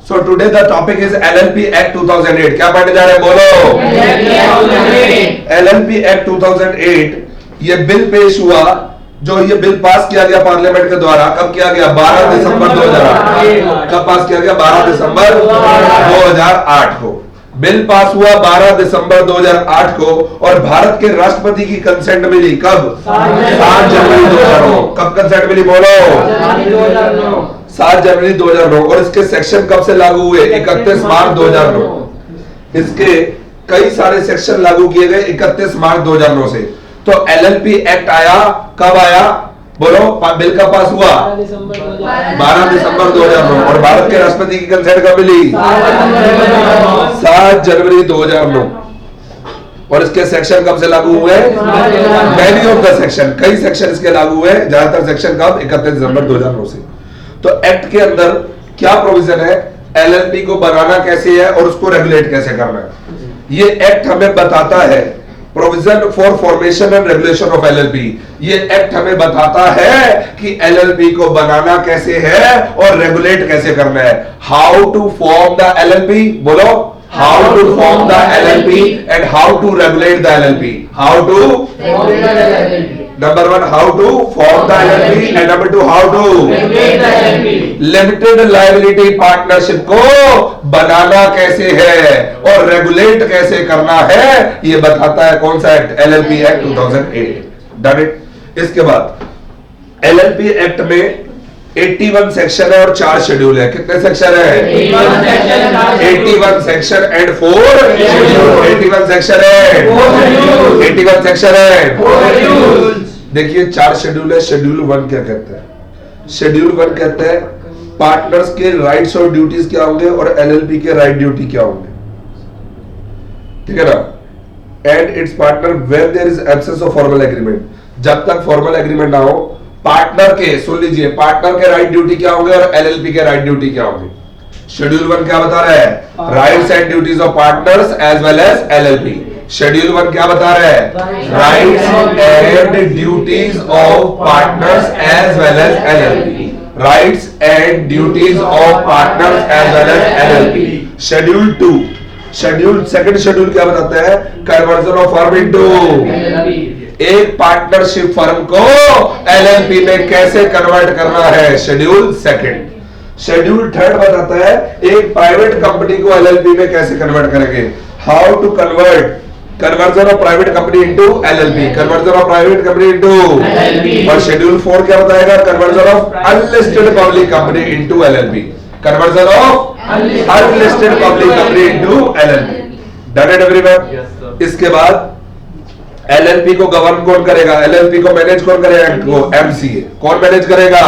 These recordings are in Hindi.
So today the topic is LLP Act 2008. क्या पढ़ने जा रहे हैं बोलो? LLP Act 2008 ये बिल पेश हुआ, जो ये बिल पास किया गया पार्लियामेंट के द्वारा। कब किया गया? 12 दिसंबर 2008। कब पास किया गया? 12 दिसंबर 2008 को बिल पास हुआ 12 दिसंबर 2008 को, और भारत के राष्ट्रपति की कंसेंट मिली कब? 7 जनवरी 2009। कब कंसेंट मिली बोलो? 7 जनवरी 2009। और इसके सेक्शन कब से लागू हुए? 31 मार्च 2009। इसके कई सारे सेक्शन लागू किए गए 31 मार्च 2009 से। तो एलएलपी एक्ट आया कब आया बोलो? बिल का पास हुआ 12 दिसंबर 2009, और भारत के राष्ट्रपति की कंसेंट कब मिली? 7 जनवरी 2009। और इसके सेक्शन कब से लागू हुए? मैनी ऑफ द सेक्शन, कई सेक्शन इसके लागू हुए, ज्यादातर सेक्शन कब? 31 दिसंबर 2009 से। तो एक्ट के अंदर क्या प्रोविजन है? एलएलपी को बनाना कैसे है और उसको रेगुलेट कैसे करना है, ये एक्ट हमें बताता है। Provision for formation and regulation of LLP, ये एक्ट हमें बताता है कि एलएलपी को बनाना कैसे है और रेगुलेट कैसे करना है। How to form the LLP बोलो? How to form the LLP and how to regulate the LLP. How to number 1 how to form the LLP and number 2 how to limited liability partnership को बनाना कैसे है और रेगुलेट कैसे करना है, ये बताता है कौन सा act? LLP act 2008। Done it. इसके बाद एलएलपी एक्ट में 81 सेक्शन है और 4 शेड्यूल है। कितने सेक्शन है? 81 सेक्शन एंड 4 शेड्यूल। 81 सेक्शन है, 81 सेक्शन है। देखिए 4 शेड्यूल है। शेड्यूल 1 क्या कहता है? शेड्यूल 1 कहता है पार्टनर्स के राइट्स और ड्यूटीज क्या होंगे और एलएलपी के राइट ड्यूटी क्या होंगे, ठीक है ना। And its partner when there is absence of formal agreement, जब तक फॉर्मल एग्रीमेंट ना हो, पार्टनर के, सुन लीजिए, पार्टनर के राइट ड्यूटी क्या होंगे और एलएलपी के राइट ड्यूटी क्या होंगे। शेड्यूल 1 क्या बता रहा है? Rights and duties of partners as well as LLP. Schedule 1 क्या बता रहा है? Rights and duties of partners as well as LLP. Rights and duties of partners as well as LLP. Schedule 2, schedule second schedule क्या बताता है? कन्वर्जन ऑफ फर्म इनटू, एक पार्टनरशिप फर्म को एलएलपी में कैसे कन्वर्ट करना है, शेड्यूल सेकंड। शेड्यूल थर्ड बताता है एक प्राइवेट कंपनी को एलएलपी में कैसे कन्वर्ट करेंगे, how to convert, conversion of private company into LLP, conversion of private company into LLP. और शेड्यूल 4 क्या बताएगा? Conversion of unlisted public company into LLP, conversion of unlisted public company into LLP. Done it everyone. इसके बाद एलएलपी को गवर्न कौन करेगा? एलएलपी को मैनेज कौन करेगा? को एमसीए। कौन मैनेज करेगा?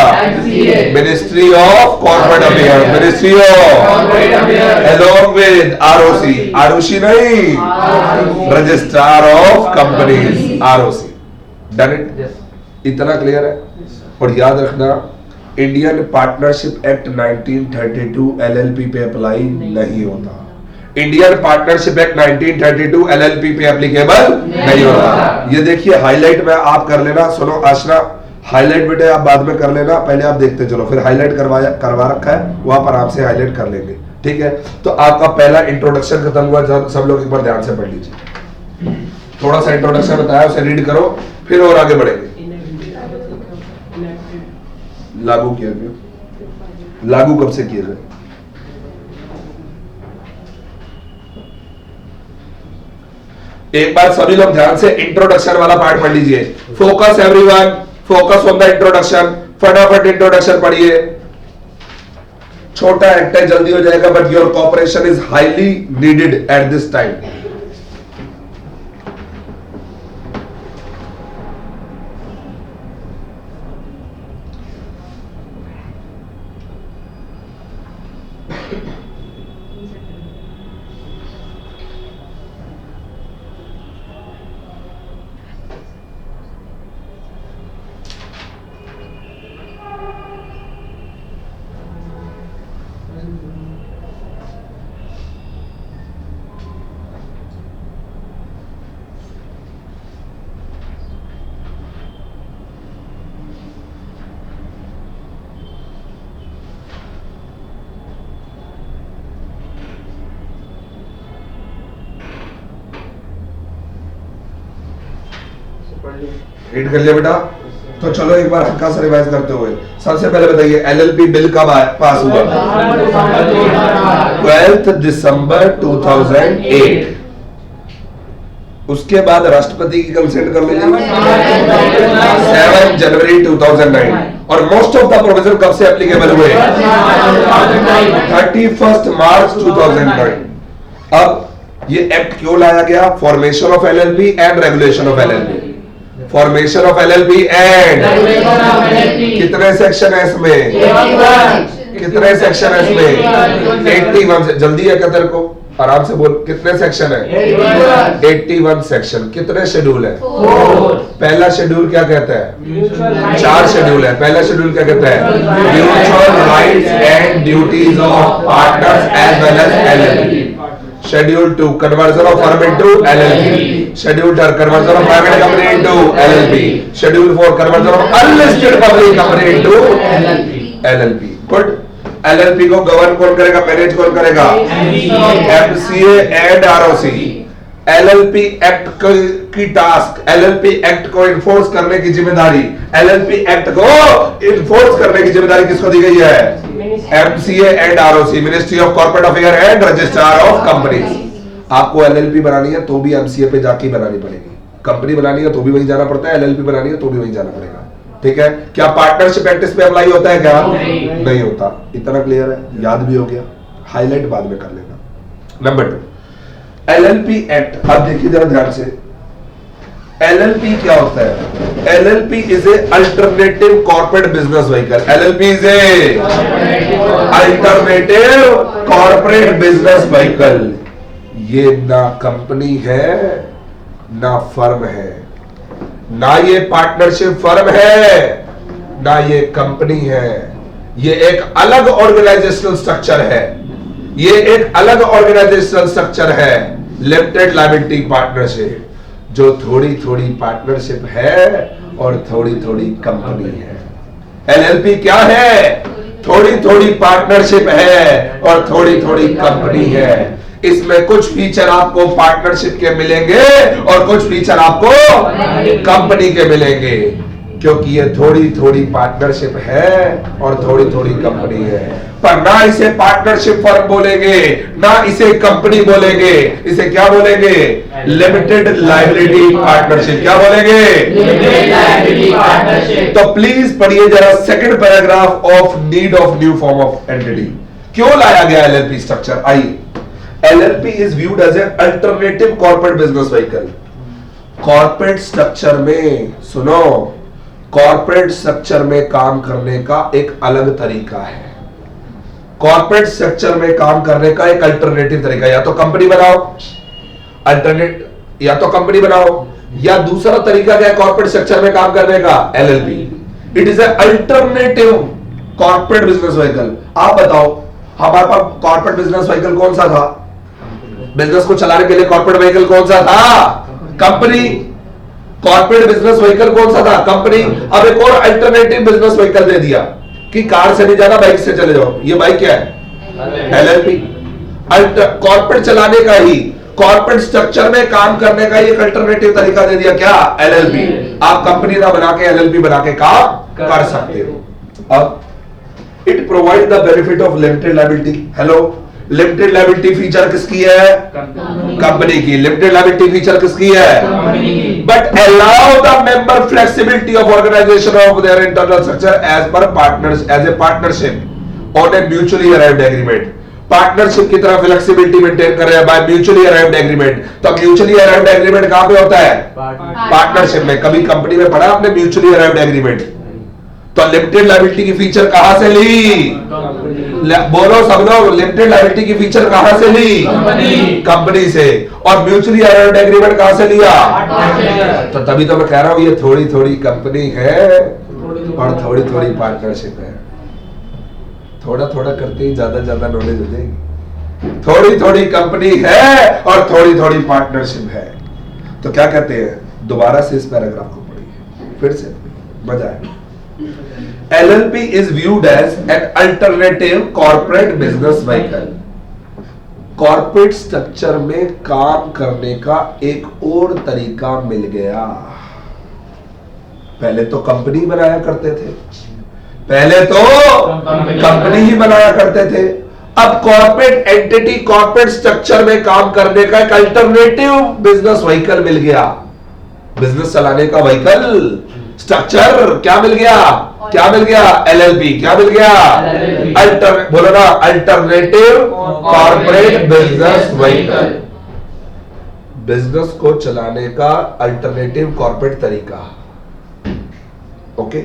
Ministry of corporate affairs, ministry of, along with ROC, ROC नहीं, registrar of companies, ROC. Done it. इतना क्लियर है। और याद रखना इंडियन पार्टनरशिप एक्ट 1932 एलएलपी पे अप्लाई नहीं होता। इंडियन पार्टनरशिप एक्ट 1932 एलएलपी पे एप्लीकेबल नहीं होता। ये देखिए हाईलाइट में आप कर लेना। सुनो आशना, हाईलाइट बेटे आप बाद में कर लेना, पहले आप देखते चलो, फिर हाईलाइट करवा रखा है, वहां पर आपसे हाईलाइट कर लेंगे, ठीक है। तो आपका पहला इंट्रोडक्शन खत्म हुआ, सब लोग एक बार ध्यान से पढ़ लीजिए। थोड़ा सा इंट्रोडक्शन बताया, उसे रीड करो, फिर और आगे बढ़ेंगे। लागू किया गया, लागू कब से किया गया? एक बार सभी लोग ध्यान से इंट्रोडक्शन वाला पार्ट पढ़ लीजिए। Focus everyone, focus on the introduction. फटाफट इंट्रोडक्शन पढ़िए। छोटा एक्ट है, जल्दी हो जाएगा, but your cooperation is highly needed at this time. Read कर लिया बेटा? तो चलो एक बार हल्का सा रिवाइज करते हुए सबसे पहले बताइए एलएलपी बिल कब पास हुआ? 12 दिसंबर 2008। उसके बाद राष्ट्रपति की कंसेंट कब मिली? 7 जनवरी 2009। और मोस्ट ऑफ द प्रोविजन कब से एप्लीकेबल हुए? 31 मार्च 2009। अब ये एक्ट क्यों लाया गया? Formation of LLP and regulation of LLP. Formation of LLP and कितने सेक्शन है इसमें? कितने सेक्शन है इसमें? 81 से। जल्दी है क्या तेरे को? आराम से बोल। कितने सेक्शन है? 81 सेक्शन। कितने शेड्यूल है? पहला शेड्यूल क्या कहता है? 4 शेड्यूल है। पहला शेड्यूल क्या कहता है? Mutual rights and duties of partners as well as LLP. Schedule 2 conversion of firm into LLP. Schedule 3 conversion of private company into LLP. Schedule 4 conversion of unlisted public company into LLP. Good. LLP को गवर्न कौन करेगा? मैनेज कौन करेगा? MCA and ROC। LLP act की टास्क, LLP एक्ट को इन्फोर्स करने की जिम्मेदारी, LLP एक्ट को इन्फोर्स करने की जिम्मेदारी किसको दी गई है? MCA and ROC, ministry of corporate affair and registrar of companies. आपको LLP बनानी है तो भी MCA पे जाके बनानी पड़ेगी। कंपनी बनानी है तो भी वहीं जाना पड़ता है, LLP बनानी है तो भी वहीं जाना पड़ेगा। ठीक है? क्या पार्टनरशिप एक्ट इस पे अप्लाई होता है क्या? नहीं होता। इतना क्लियर है? याद भी हो गया? हाईलाइट बाद में कर लेना। Number 2 LLP act. अब देखिए जरा ध्यान से, LLP क्या होता है? LLP is A alternative corporate business vehicle. LLP is A alternative corporate business vehicle. ये ना कंपनी है ना फर्म है, ना ये पार्टनरशिप फर्म है, ना ये कंपनी है। ये एक अलग ऑर्गेनाइजेशनल स्ट्रक्चर है। ये एक अलग ऑर्गेनाइजेशनल स्ट्रक्चर है, लिमिटेड लायबिलिटी पार्टनरशिप, जो थोड़ी थोड़ी पार्टनरशिप है और थोड़ी थोड़ी कंपनी है। LLP क्या है? थोड़ी थोड़ी पार्टनरशिप है और थोड़ी थोड़ी कंपनी है। इसमें कुछ फीचर आपको पार्टनरशिप के मिलेंगे और कुछ फीचर आपको कंपनी के मिलेंगे, क्योंकि ये थोड़ी थोड़ी पार्टनरशिप है और थोड़ी थोड़ी कंपनी है। पर ना इसे पार्टनरशिप फर्म बोलेंगे, ना इसे कंपनी बोलेंगे। इसे क्या बोलेंगे? Limited liability partnership. क्या बोलेंगे? Limited liability partnership. तो प्लीज पढ़िए जरा second paragraph of need of new form of entity. क्यों लाया गया LLP स्ट्रक्चर? आइए। LLP is viewed as an alternative corporate business vehicle. Corporate structure में, सुनो, कॉर्पोरेट स्ट्रक्चर में काम करने का एक अलग तरीका है। कॉर्पोरेट स्ट्रक्चर में काम करने का एक अल्टरनेटिव तरीका, या तो कंपनी बनाओ, अल्टरनेट, या तो कंपनी बनाओ, या दूसरा तरीका क्या है कॉर्पोरेट स्ट्रक्चर में काम करने का? LLP। It is a alternative corporate business vehicle. आप बताओ हमारे पास कॉर्पोरेट बिजनेस व्हीकल कौन सा था? बिजनेस को चलाने के लिए कॉर्पोरेट व्हीकल कौन सा था? कंपनी। कॉर्पोरेट बिजनेस व्हीकल कौन सा था? कंपनी। अब एक और अल्टरनेटिव बिजनेस व्हीकल दे दिया कि कार से नहीं जाना, बाइक से चले जाओ। ये बाइक क्या है? LLP। कॉर्पोरेट चलाने का ही, कॉर्पोरेट स्ट्रक्चर में काम करने का एक अल्टरनेटिव तरीका दे दिया। क्या? LLP। आप कंपनी ना बना के LLP बना के काम कर सकते हो। अब it provide the benefit of limited liability. Hello, limited liability feature किसकी है? कंपनी की। लिमिटेड लायबिलिटी फीचर किसकी है? But allow the member flexibility of organisation of their internal structure as per partners, as a partnership on a mutually arrived agreement. Partnership की तरह फ्लेक्सिबिलिटी मेंटेन कर रहे हैं बाय म्यूचुअली अराइव्ड एग्रीमेंट। तो म्यूचुअली अराइव्ड एग्रीमेंट कहां पे होता है? पार्टनरशिप में। कभी कंपनी में पढ़ा आपने म्यूचुअली अराइव्ड एग्रीमेंट? तो लिमिटेड लायबिलिटी की फीचर कहां से ली? बोलो सब लोग, लिमिटेड लायबिलिटी की फीचर कहां से ली? कंपनी से। और म्यूचुअली अराइव्ड एग्रीमेंट कहां से लिया? तो तभी तो मैं कह रहा हूं ये थोड़ी थोड़ी कंपनी है और थोड़ी थोड़ी पार्टनरशिप है। थोड़ा थोड़ा करते ही ज्यादा ज्यादा नॉलेज हो जाएगी। थोड़ी थोड़ी कंपनी है और थोड़ी थोड़ी पार्टनरशिप है। तो क्या कहते हैं? दोबारा से इस पैराग्राफ को पढ़िए फिर से, मजा आएगा। LLP is viewed as an alternative corporate business vehicle. Corporate structure में काम करने का एक और तरीका मिल गया। पहले तो कंपनी बनाया करते थे, पहले तो कंपनी ही बनाया करते थे। अब कॉर्पोरेट एंटिटी, कॉर्पोरेट स्ट्रक्चर में काम करने का एक अल्टरनेटिव बिजनेस व्हीकल मिल गया, बिजनेस चलाने का व्हीकल स्ट्रक्चर क्या मिल गया, क्या मिल गया, एलएलपी। क्या मिल गया, बोलो ना, alternative corporate business vehicle. Business को चलाने का अल्टरनेटिव कॉर्पोरेट तरीका। ओके,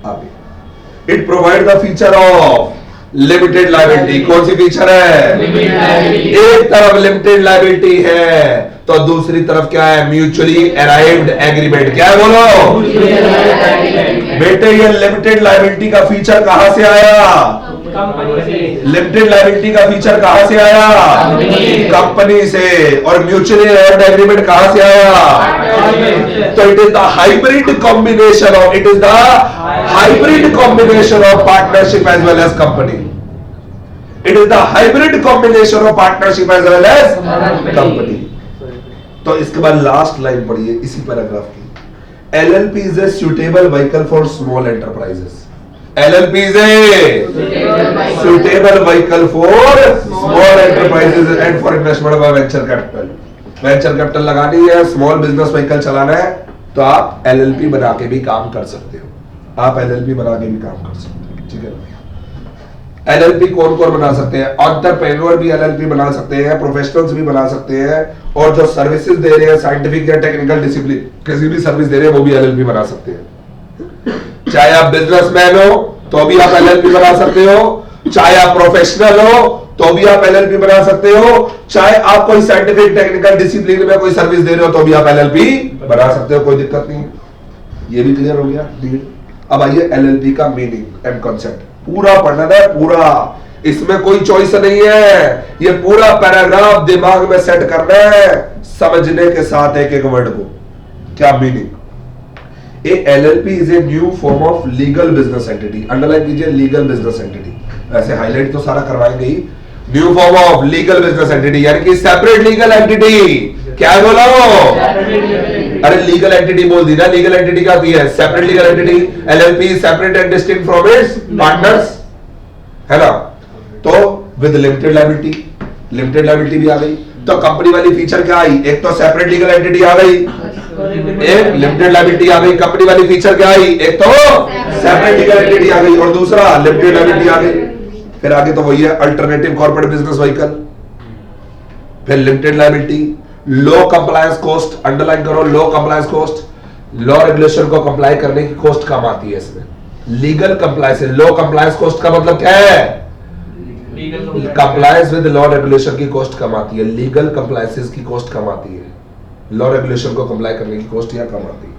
आगे। It provide the feature of limited liability. कौन सी फीचर है, एक तरफ लिमिटेड लायबिलिटी है तो दूसरी तरफ क्या है, म्यूचुअली अराइव्ड एग्रीमेंट। क्या है बोलो बेटे, ये लिमिटेड लायबिलिटी का फीचर कहां से आया, लिमिटेड लायबिलिटी का फीचर कहां से आया, कंपनी से। और म्यूचुअली अराइव्ड एग्रीमेंट कहां से आया, तो it is the hybrid combination of, it is the hybrid combination of partnership as well as company. It is the hybrid combination of partnership as well as company. तो इसके बाद लास्ट लाइन पढ़िए इसी पैराग्राफ की, LLP is a suitable vehicle for small enterprises. LLP is a suitable vehicle for small enterprises and for investment by venture capital. Venture capital लगानी है, स्मॉल बिजनेस व्हीकल चलाना है, तो आप LLP बना के भी काम कर सकते हो, आप LLP बना के भी काम कर सकते हो। ठीक है ना। LLP कौन कौन बना सकते हैं, एंटरप्रेन्योर भी LLP बना सकते हैं, प्रोफेशनल्स भी बना सकते हैं, और जो सर्विसेज दे रहे हैं, साइंटिफिक या टेक्निकल डिसिप्लिन किसी भी सर्विस दे रहे हैं, वो भी LLP बना सकते हैं। चाहे आप बिजनेसमैन हो तो भी आप LLP बना सकते हो, चाहे आप प्रोफेशनल हो तो भी आप LLP बना सकते हो, चाहे आप कोई साइंटिफिक टेक्निकल डिसिप्लिन में कोई सर्विस दे रहे हो तो भी आप LLP बना सकते हो, कोई दिक्कत नहीं। ये भी क्लियर हो गया। अब आइए LLP का मीनिंग एंड कॉन्सेप्ट पूरा पढ़ना है, पूरा, इसमें कोई चॉइस नहीं है, ये पूरा पैराग्राफ दिमाग में सेट करना है, समझने के साथ एक एक वर्ड को। क्या meaning, a LLP is a new form of legal business entity. Underline कीजिए, लीगल बिजनेस एंटिटी, वैसे हाईलाइट तो सारा करवाएंगे ही। New form of legal business entity यानी कि सेपरेट लीगल एंटिटी। क्या बोलो, अरे लीगल एंटिटी बोल दी ना, लीगल एंटिटी क्या होती है, separate legal entity. LLP separate and distinct from its partners, है ना। तो with limited liability, limited liability भी आ गई, तो कंपनी वाली फीचर क्या आई, एक तो सेपरेट लीगल एंटिटी आ गई, एक लिमिटेड लायबिलिटी आ गई। कंपनी वाली फीचर क्या आई, एक तो सेपरेट लीगल एंटिटी आ गई और दूसरा लिमिटेड लायबिलिटी आ गई। फिर आगे तो वही है अल्टरनेटिव कॉर्पोरेट बिजनेस व्हीकल, फिर लिमिटेड लायबिलिटी, लो कंप्लायंस कॉस्ट, अंडरलाइन करो, लो कंप्लायंस कॉस्ट, लॉ रेगुलेशन को कंप्लाई करने की कॉस्ट कम आती है इसमें। लीगल कंप्लायंस, लो कंप्लायंस कॉस्ट का मतलब क्या है, कंप्लायंस विद लॉ रेगुलेशन की कॉस्ट कम आती है, लीगल कंप्लायंसेस की कॉस्ट कम आती है, लॉ रेगुलेशन को कंप्लाई करने की कॉस्ट यहां कम आती है।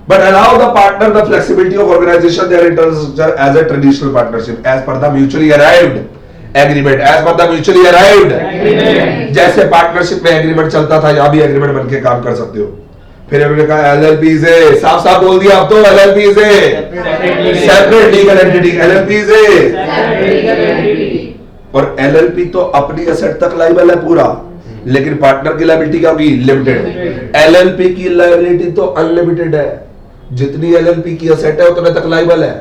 But allow the partner the flexibility of organization their infrastructure as a traditional partnership as per the mutually arrived agreement, as per the mutually arrived agreement। जैसे पार्टनरशिप में एग्रीमेंट चलता था, यहां भी एग्रीमेंट बन के काम कर सकते हो। फिर उन्होंने कहा LLP से, साफ साफ बोल दिया अब तो, LLP से सेपरेट लीगल एंटिटी, LLP से। और LLP तो अपनी एसेट तक लायबल है पूरा, लेकिन पार्टनर की लायबिलिटी क्या होगी, लिमिटेड। LLP की लायबिलिटी तो अनलिमिटेड है, जितनी LLP की एसेट है उतने तक लायबल है।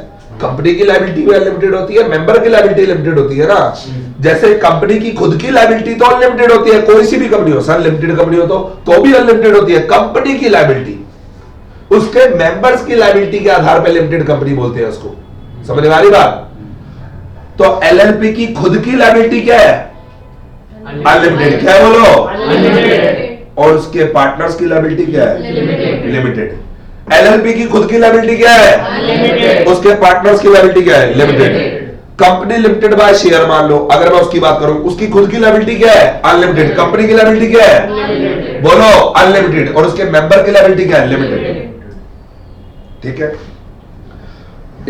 कंपनी की लायबिलिटी भी अनलिमिटेड होती है, मेंबर की लायबिलिटी लिमिटेड होती है ना। जैसे कंपनी की खुद की लायबिलिटी तो अनलिमिटेड होती है, कोई सी भी कंपनी हो, सर लिमिटेड कंपनी हो तो भी अनलिमिटेड होती है। कंपनी की लायबिलिटी उसके मेंबर्स की लायबिलिटी के आधार पर लिमिटेड कंपनी बोलते हैं उसको, समझ में आ रही बात। तो LLP की खुद की लायबिलिटी क्या है, अनलिमिटेड। क्या है बोलो, और उसके पार्टनर्स की लायबिलिटी क्या है, लिमिटेड। LLP की खुद की लायबिलिटी क्या है, उसके पार्टनर्स की लायबिलिटी क्या है, limited. Company limited by share मान लो, अगर मैं उसकी बात करूं, उसकी खुद की लायबिलिटी क्या है, अनलिमिटेड। कंपनी की लायबिलिटी क्या है, बोलो अनलिमिटेड, और उसके मेंबर की लायबिलिटी क्या है, लिमिटेड। ठीक है,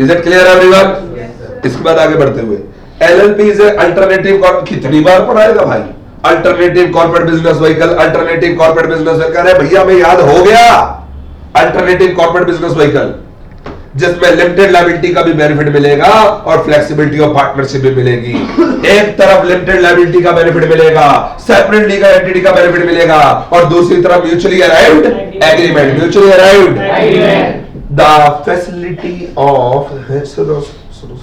इज इट क्लियर एवरीवन। इसके बाद आगे बढ़ते हुए, LLP इज अल्टरनेटिव, कितनी बार पढ़ाएगा भाई, alternative corporate business vehicle, alternative corporate business vehicle. अरे भैया मैं याद हो गया, अल्टरनेटिव कॉर्पोरेट बिजनेस व्हीकल जिसमें लिमिटेड लायबिलिटी का भी बेनिफिट मिलेगा और फ्लेक्सिबिलिटी ऑफ पार्टनरशिप भी मिलेगी। एक तरफ लिमिटेड लायबिलिटी का बेनिफिट मिलेगा, सेपरेट लीगल एंटिटी का बेनिफिट मिलेगा, और दूसरी तरफ mutually arrived agreement, mutually arrived the facility of, सुनो सुनो सुनो,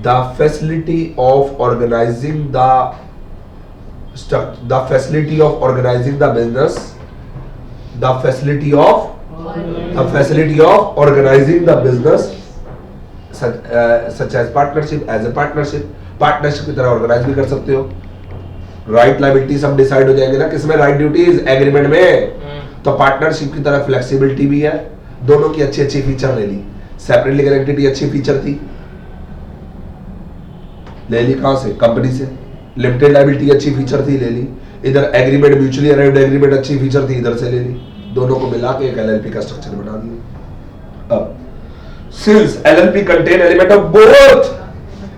the facility of organizing the facility of organizing the business, the facility of organizing the business such as partnership, as a partnership की तरह ऑर्गेनाइज भी कर सकते हो। राइट लायबिलिटी सब डिसाइड हो जाएंगे ना किसमें, राइट ड्यूटीज एग्रीमेंट में, तो पार्टनरशिप की तरह फ्लेक्सिबिलिटी भी है। दोनों की अच्छी अच्छी फीचर ले ली। सेपरेट लीगल एंटिटी अच्छी फीचर थी, ले ली कहां से, कंपनी से। लिमिटेड लायबिलिटी अच्छी फीचर थी, ले ली। इधर एग्रीमेंट, म्यूचुअली अराइव्ड एग्रीमेंट अच्छी फीचर थी, इधर से ले ली। दोनों को मिला के एक एलएलपी का स्ट्रक्चर बना दिया। अब since LLP contain element of both,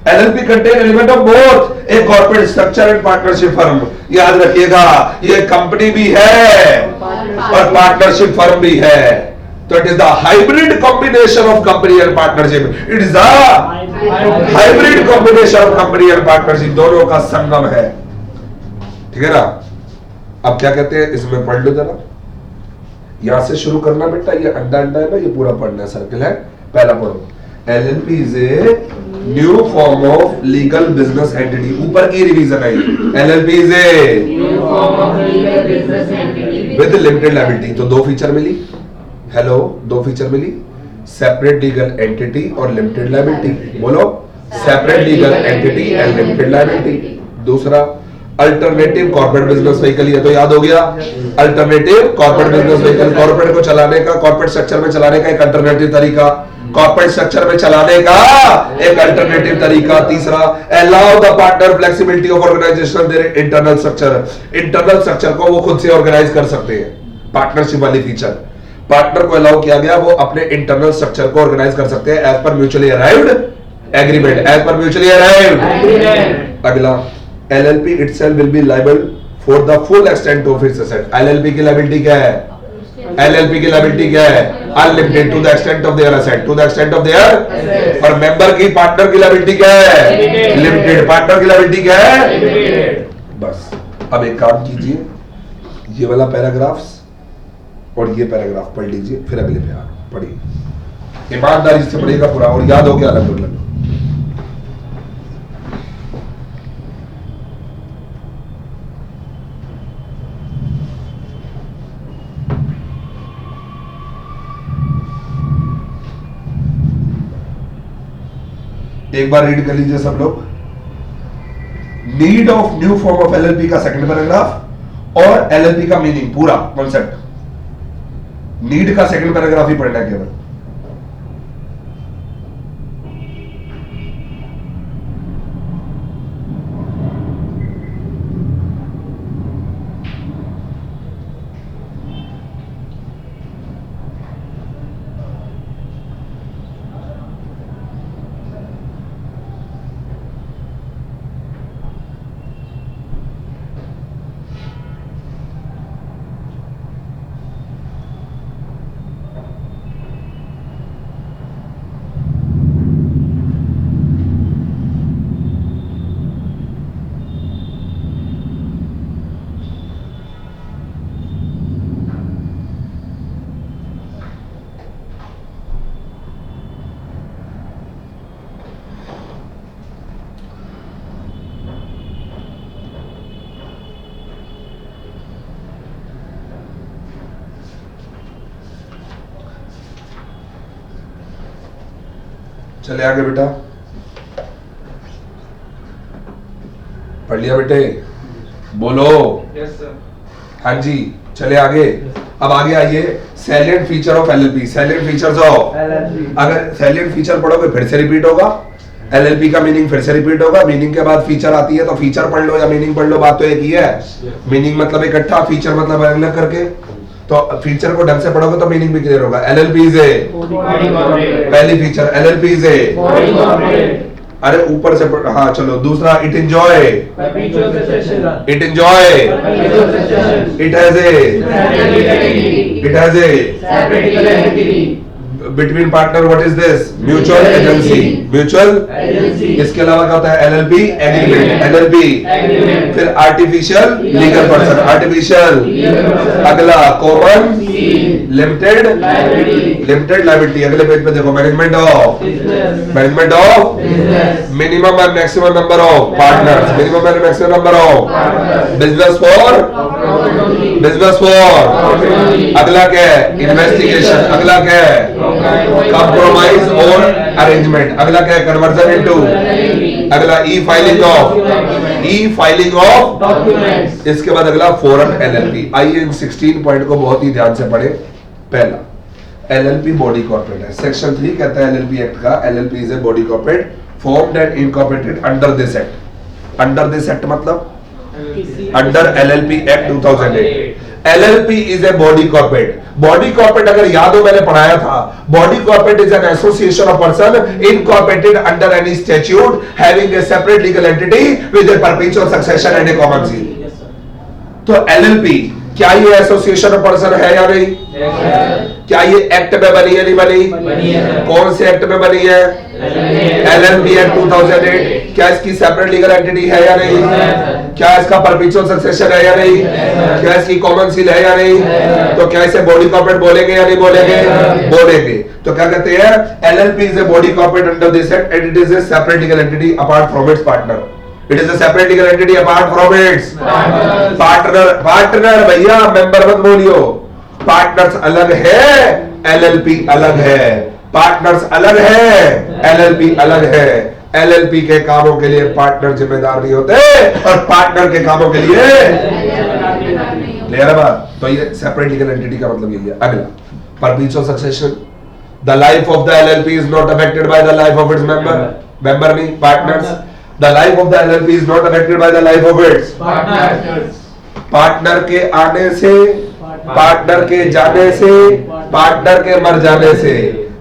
LLP contain element of both a corporate structure and partnership firm. याद रखिएगा ये कंपनी भी है और पार्टनरशिप फर्म भी है, तो it is the hybrid combination of company and partnership. It is the hybrid combination of company and partnership, दोनों का संगम है। ठीक है ना। अब क्या कहते हैं इसमें पढ़ लो जरा, यहां से शुरू करना बेटा, ये अड्डा अड्डा है ना, ये पूरा पढ़ना सर्कल है। पहला पढ़ो, LLP is a new form of legal business entity. ऊपर की रिवीजन है, LLP is a new form of legal business entity with limited liability. तो दो फीचर मिली, हेलो, दो फीचर मिली, सेपरेट लीगल एंटिटी और लिमिटेड लायबिलिटी। बोलो, separate legal entity and limited liability. दूसरा, अल्टरनेटिव कॉर्पोरेट बिजनेस व्हीकल, ये तो याद हो गया। Alternative corporate business vehicle, corporate को चलाने का, कॉर्पोरेट स्ट्रक्चर में चलाने का एक अल्टरनेटिव तरीका, कॉर्पोरेट स्ट्रक्चर में चलाने का एक अल्टरनेटिव तरीका। तीसरा, allow the partner flexibility of organisation their internal structure. Internal structure को वो खुद से ऑर्गेनाइज कर सकते हैं, पार्टनरशिप वाली फीचर। पार्टनर को अलाउ किया गया, वो अपने इंटरनल स्ट्रक्चर को ऑर्गेनाइज कर सकते हैं as per mutually arrived agreement, as per mutually arrived. अगला, LLP itself will be liable for the full extent of its asset. LLP की लायबिलिटी क्या है, एलएलपी की लायबिलिटी क्या है, unlimited to the extent of their asset, to the extent of their. और मेंबर की, पार्टनर की लायबिलिटी क्या है, लिमिटेड। पार्टनर की लायबिलिटी क्या है, बस। अब एक काम कीजिए, ये वाला पैराग्राफ्स और ये पैराग्राफ पढ़ लीजिए, फिर अगले पे पढ़िए, ईमानदारी से पढ़िएगा पूरा, और याद हो गया अलग अलग। एक बार रीड कर लीजिए सब लोग। Need of new form of LLP का सेकंड पैराग्राफ और एलएलपी का मीनिंग पूरा कॉन्सेप्ट। नीड का सेकंड पैराग्राफ ही पढ़ना है केवल। चले आगे बेटा, पढ़ लिया बेटे, बोलो। Yes sir. हाँ जी, चले आगे। अब आगे आइए, salient feature of LLP. Salient features of LLP, अगर सैलिएंट फीचर पढ़ोगे फिर से रिपीट होगा। एलएलपी का मीनिंग फिर से रिपीट होगा। मीनिंग के बाद फीचर आती है, तो फीचर पढ़ लो या मीनिंग पढ़ लो, बात तो एक ही है। मीनिंग मतलब इकट्ठा, फीचर मतलब अलग अलग करके। तो फीचर को ढंग से पढ़ोगे तो मीनिंग भी क्लियर होगा। एलएलपी इज ए, पहली फीचर एलएलपी इज ए, अरे ऊपर से हाँ चलो। दूसरा, it enjoy, it enjoy, it has a between partner what is this? Mutual agency. Mutual, इसके अलावा क्या होता है? LLP agreement. एलएलपी, फिर आर्टिफिशियल लीगल पर्सन। आर्टिफिशियल, अगला कॉमन लिमिटेड लायबिलिटी। अगले पेज पे देखो, management of minimum and maximum number of partners. Minimum and maximum number of business for अगला क्या है? इन्वेस्टिगेशन। अगला क्या है? कंप्रोमाइज और अरेंजमेंट। अगला क्या है? Conversion into. अगला ई फाइलिंग ऑफ डॉक्यूमेंट्स। इसके बाद अगला फॉरेन एलएलपी। आइए इन 16 पॉइंट को बहुत ही ध्यान से पढ़े। पहला, एलएलपी बॉडी कॉर्पोरेट है। सेक्शन 3 कहता है एलएलपी एक्ट का, LLP is a body corporate formed and incorporated under this act. Under this act मतलब under LLP act 2008। LLP is a body corporate. Body corporate अगर याद हो मैंने पढ़ाया था, body corporate is an association of person incorporated under any statute having a separate legal entity with a perpetual succession and a common seal. तो एलएलपी क्या ये एसोसिएशन ऑफ पर्सन है या नहीं? क्या ये एक्ट में बनी है? नहीं बनी? कौन से एक्ट में बनी है? LLP act 2008। क्या इसकी सेपरेट लीगल एंटिटी है या नहीं? क्या इसका परपेचुअल सक्सेशन है या नहीं? क्या इसकी कॉमन सील है या नहीं? तो क्या इसे बॉडी कॉर्पोरेट बोलेंगे या नहीं बोलेंगे? बोलेंगे। तो क्या कहते हैं? LLP is a body corporate under this act and it is a separate legal entity apart from its partner. It is a separate legal entity apart from its partner। भैया मेंबर मत बोलियो। पार्टनर्स अलग है, एलएलपी अलग है। पार्टनर्स अलग है, एलएलपी अलग है। एलएलपी के कामों के लिए पार्टनर जिम्मेदार नहीं होते और पार्टनर के कामों के लिए क्लियर है बात? तो ये सेपरेट लीगल एंटिटी का मतलब यही है। अगला, perpetual succession. The life of the LLP is not affected by the life of its member नहीं, partners. The life of the LLP is not affected by the life of its partners। Partner के आने से, पार्टनर के जाने से, पार्टनर के मर जाने से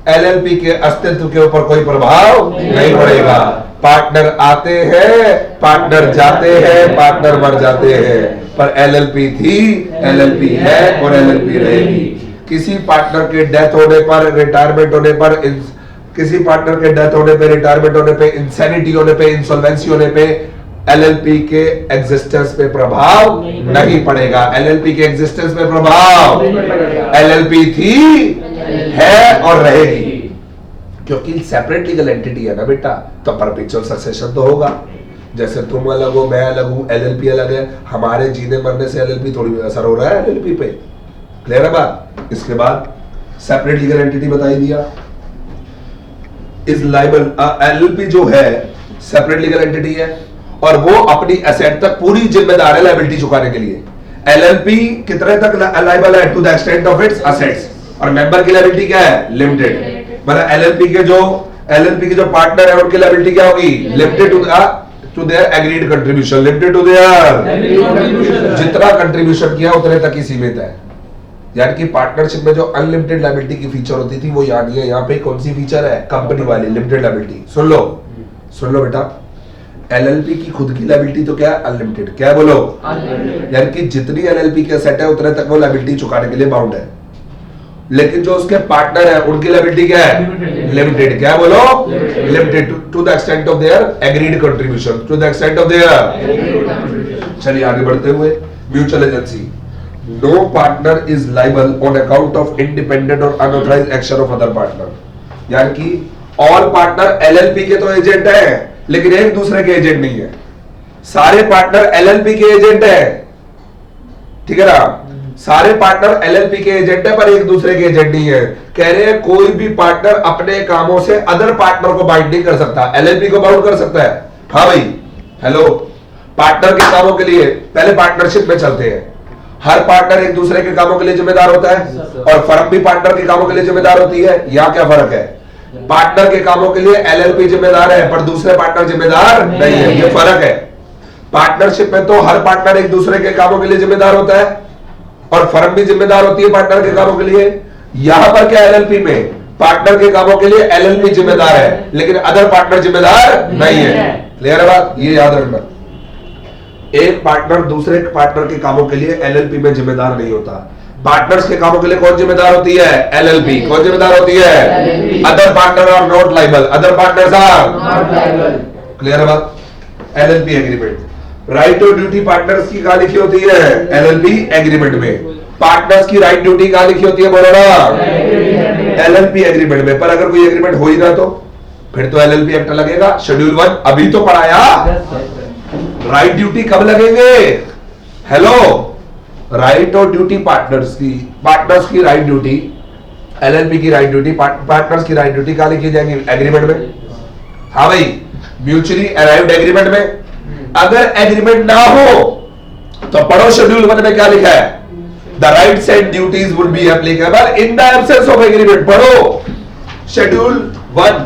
एलएलपी के अस्तित्व के ऊपर कोई प्रभाव नहीं पड़ेगा। पार्टनर आते हैं, पार्टनर जाते हैं, पार्टनर मर जाते हैं, पर एलएलपी थी, एलएलपी है और एलएलपी रहेगी। किसी पार्टनर के डेथ होने पर, रिटायरमेंट होने पर, किसी पार्टनर के डेथ होने पे, रिटायरमेंट होने पे, इंसैनिटी होने पे, इंसॉल्वेंसी होने पे एलएलपी के एग्जिस्टेंस पे प्रभाव नहीं पड़ेगा। एलएलपी के एग्जिस्टेंस पे प्रभाव, एलएलपी थी, है और रहेगी, क्योंकि सेपरेट लीगल एंटिटी है ना बेटा, तो परपेचुअल सक्सेशन तो होगा। जैसे तुम अलग हो, मैं अलग हूं, एलएलपी अलग है, हमारे जीने मरने से एलएलपी थोड़ी असर हो रहा है एलएलपी पे। क्लियर है बात? इसके बाद सेपरेट लीगल एंटिटी बताई दिया। इज लायबल, एलएलपी जो है सेपरेट लीगल एंटिटी है और वो अपनी एसेट तक पूरी जिम्मेदार है लायबिलिटी चुकाने के लिए। एलएलपी कितने तक लायबल है? To the extent of its assets. और मेंबर की लायबिलिटी क्या है? लिमिटेड। मतलब एलएलपी के जो पार्टनर है उनकी लायबिलिटी क्या होगी? Limited to their agreed contribution. Limited to their, जितना कंट्रीब्यूशन किया उतने तक ही सीमित है। यानी कि पार्टनरशिप में जो अनलिमिटेड लायबिलिटी की फीचर होती थी वो यहाँ नहीं है। यहाँ पे कौन सी फीचर है? कंपनी वाली लिमिटेड लायबिलिटी। सुन लो बेटा, एलएलपी की खुद की लायबिलिटी तो क्या है? अनलिमिटेड। क्या बोलो? यानी कि जितनी एलएलपी के सेट है उतने तक वो लायबिलिटी चुकाने के लिए बाउंड है। लेकिन जो उसके पार्टनर है उनकी लायबिलिटी क्या है? लिमिटेड। क्या बोलो? Limited to the extent of their agreed contribution, to the extent of their. चलिए आगे बढ़ते हुए, mutual agency. No partner is liable on account of independent or unauthorized action of other partner। यानी कि all partner LLP के तो एजेंट हैं, लेकिन एक दूसरे के एजेंट नहीं है। सारे पार्टनर LLP के एजेंट हैं, ठीक है ना? सारे पार्टनर LLP के एजेंट है पर एक दूसरे के एजेंट नहीं है। कह रहे हैं कोई भी पार्टनर अपने कामों से अदर पार्टनर को बाइंड नहीं कर सकता, LLP को बाउंड कर सकता है। हाँ भाई, हेलो, पार्टनर के कामों के लिए पहले पार्टनरशिप में चलते हैं। हर पार्टनर एक दूसरे के कामों के लिए जिम्मेदार होता है और फर्म भी पार्टनर के कामों के लिए जिम्मेदार होती है। यहाँ क्या फर्क है? पार्टनर के कामों के लिए एलएलपी जिम्मेदार है पर दूसरे पार्टनर जिम्मेदार नहीं है, ये फर्क है। पार्टनरशिप में तो हर पार्टनर एक दूसरे के कामों के लिए जिम्मेदार होता है और फर्म भी जिम्मेदार होती है पार्टनर के कामों के लिए। यहां पर क्या एलएलपी में पार्टनर के कामों के लिए एलएलपी जिम्मेदार है लेकिन अदर पार्टनर जिम्मेदार नहीं है। क्लियर है बात? ये याद रखना, एक पार्टनर दूसरे पार्टनर के कामों के लिए एलएलपी में जिम्मेदार नहीं होता। पार्टनर्स के कामों के लिए कौन जिम्मेदार होती है? एलएलपी। कौन जिम्मेदार होती है? Other partner are not liable. Other partners are not liable. Clear है बात? LLP agreement. राइट और ड्यूटी पार्टनर्स की कहां लिखी होती है? एलएलपी एग्रीमेंट में। पार्टनर्स की राइट ड्यूटी कहां लिखी होती है? बोलो ना, एलएलपी एग्रीमेंट में। पर अगर कोई एग्रीमेंट हो ही ना तो फिर तो एलएलपी एक्ट लगेगा। शेड्यूल 1 अभी तो पढ़ाया। राइट ड्यूटी कब लगेंगे? हेलो, राइट और ड्यूटी पार्टनर्स की राइट ड्यूटी, एलएलपी की राइट ड्यूटी, पार्टनर्स की राइट ड्यूटी कहां लिखी जाएंगी? एग्रीमेंट में। हाँ भाई, म्यूचुअली अराइव्ड एग्रीमेंट में। अगर एग्रीमेंट ना हो तो पढ़ो शेड्यूल 1 में क्या लिखा है? The rights and duties would be applicable in the absence of agreement. पढ़ो शेड्यूल 1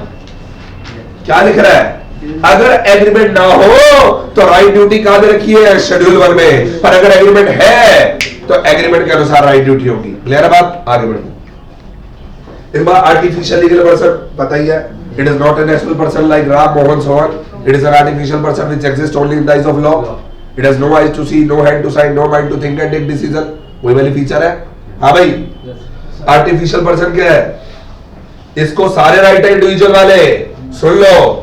क्या लिख रहा है? अगर एग्रीमेंट ना हो तो राइट ड्यूटी कहां दे रखी है? शेड्यूल 1 में। पर अगर एग्रीमेंट है तो एग्रीमेंट के अनुसार राइट ड्यूटी होगी। क्लियर है बात? आगे बढ़ो। इस बार आर्टिफिशियल लीगल पर्सन पता ही है। It is not a natural person like Ram Mohan Sohan. It is an artificial person which exist only in the eyes of law. It has no eyes to see, no hand to sign, no mind to think and take decision. वही वाली फीचर है। हाँ भाई, आर्टिफिशियल पर्सन क्या है? इसको सारे राइट है इंडिविजुअल वाले। सुन लो,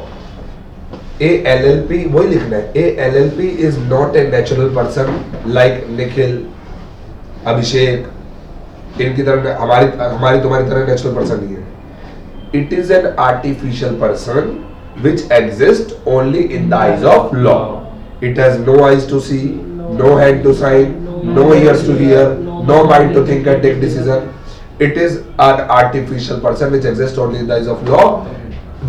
ए एलएलपी वही लिखना है। A LLP is not a natural person like Nikhil, Abhishek, इनकी तरह हमारी तुम्हारी तरह नेचुरल पर्सन नहीं है। It is an artificial person which exist only in the eyes of law. It has no eyes to see, no hand to sign, no ears to hear, no mind to think and take decision. It is an artificial person which exists only in the eyes of law.